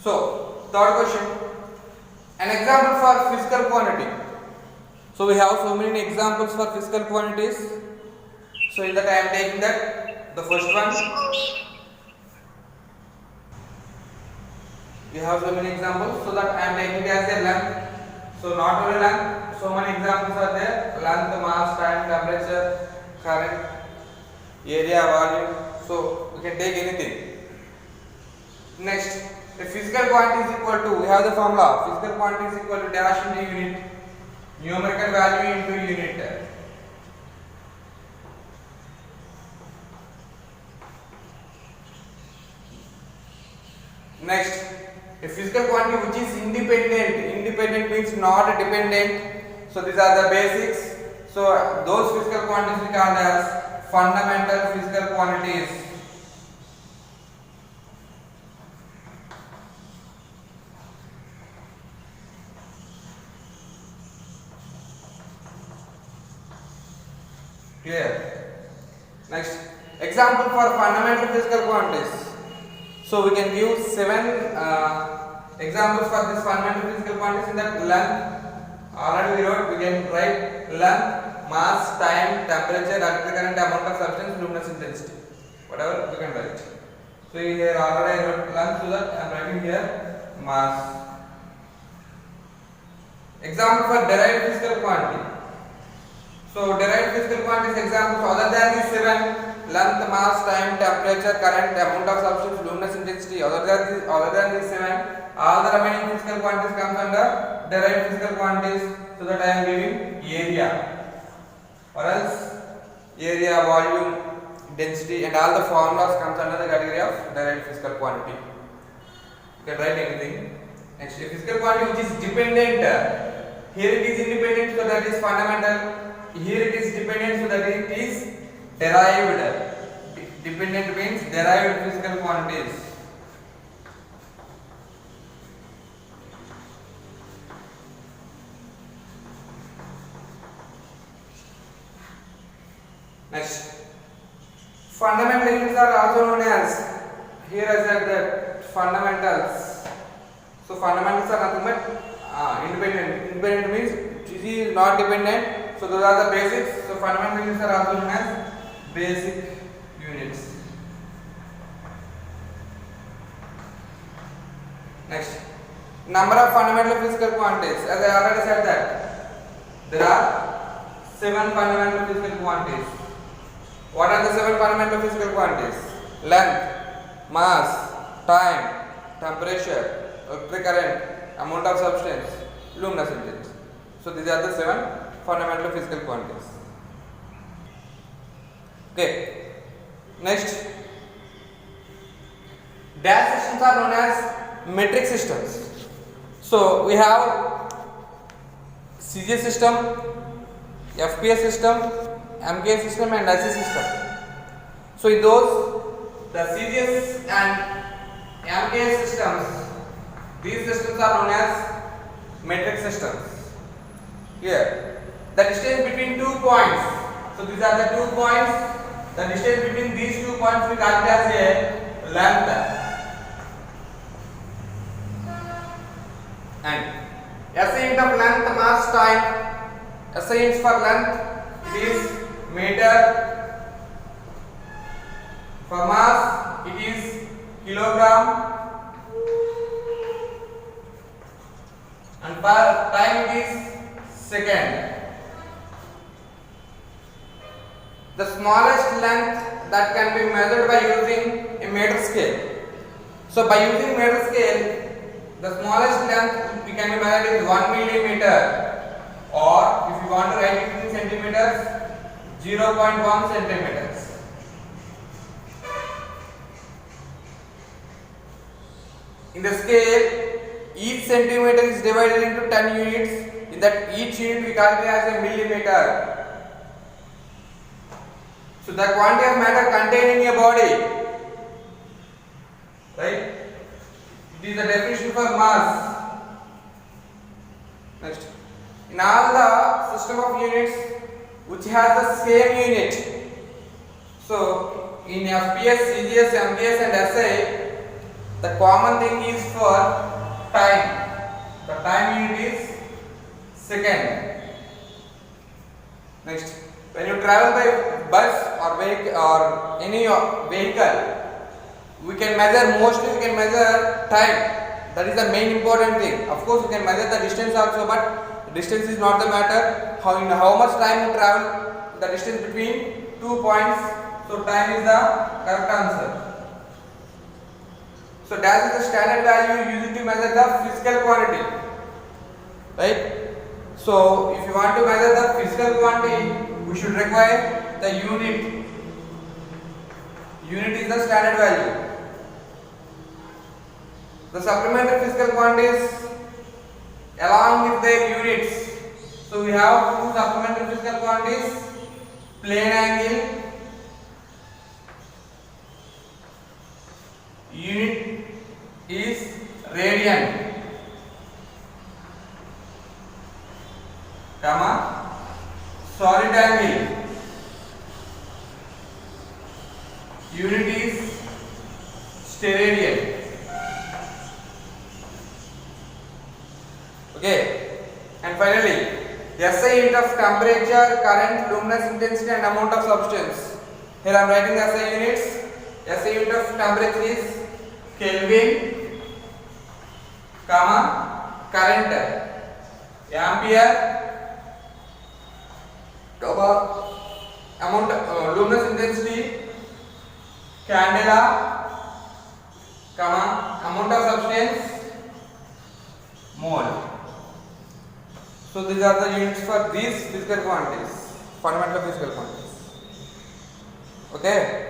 So, third question, an example for physical quantity. So, we have so many examples for physical quantities. So, in that I am taking that the first one. We have so many examples, so that I am taking it as a length. So, not only length, so many examples are there: length, mass, time, temperature, current, area, volume. So, we can take anything. Next, a physical quantity is equal to, we have the formula, physical quantity is equal to dash into unit, numerical value into unit. Next, a physical quantity which is independent means not dependent. So these are the basics. So those physical quantities we call as fundamental physical quantities. Clear? Next, example for fundamental physical quantities. So we can give 7 examples for this fundamental physical quantities. In that, length, already we wrote, we can write length, mass, time, temperature, electric current, amount of substance, luminous intensity, whatever we can write. So here already I wrote length, so that I am writing here mass. Example for derived physical quantity. So derived physical quantities examples other than these 7, length, mass, time, temperature, current, amount of substance, luminous intensity, other than these 7, all the remaining physical quantities comes under derived physical quantities. So that I am giving area, or else area, volume, density, and all the formulas comes under the category of derived physical quantity. You can write anything. Next, a physical quantity which is dependent. Here it is independent, so that is fundamental. Here it is dependent, so that it is derived. Dependent means derived physical quantities. Next, fundamental units are also known as, here I said that fundamentals. So fundamentals are nothing but independent. Independent means it is not dependent. So those are the basics. So fundamental units are also known as basic units. Next, number of fundamental physical quantities. As I already said that there are 7 fundamental physical quantities. What are the 7 fundamental physical quantities? Length, mass, time, temperature, electric current, amount of substance, luminous intensity. So these are the 7 fundamental physical quantities. Okay. Next, dash systems are known as metric systems. So we have CGS system, FPS system, MKS system, and IC system. So in those, the CGS and MKS systems, these systems are known as metric systems. Here, the distance between 2 points. So these are the 2 points. The distance between these 2 points we call it as a length. And SI unit of length, mass, time. SI units for length, it is meter. For mass, it is kilogram. And for time, it is second. The smallest length that can be measured by using a meter scale. So by using meter scale, the smallest length we can be measured is 1 millimeter, or if you want to write it in centimeters, 0.1 centimeters. In the scale, each centimeter is divided into 10 units. In that each unit we call it as a millimeter. So the quantity of matter contained in a body, right? It is the definition for mass. Next, in all the system of units which has the same unit. So in FPS, CGS, MGS, and SI, The common thing is for time. The time unit is second. Next, when you travel by bus or vehicle or any vehicle, we can measure, mostly we can measure time. That is the main important thing. Of course, we can measure the distance also, but distance is not the matter. How much time you travel, the distance between 2 points. So time is the correct answer. So dash is the standard value used to measure the physical quantity, right? So if you want to measure the physical quantity, we should require the unit. Unit is the standard value. The supplementary physical quantities along with their units. So we have two supplementary physical quantities: plane angle, unit is radian, comma, solid angle, unit is steradian. Okay, and finally, SI unit of temperature, current, luminous intensity, and amount of substance. Here I am writing the SI units. SI unit of temperature is Kelvin, comma, current, ampere, comma, amount, luminous intensity, candela, comma, amount of substance, mole. So these are the units for these physical quantities, fundamental physical quantities. Okay.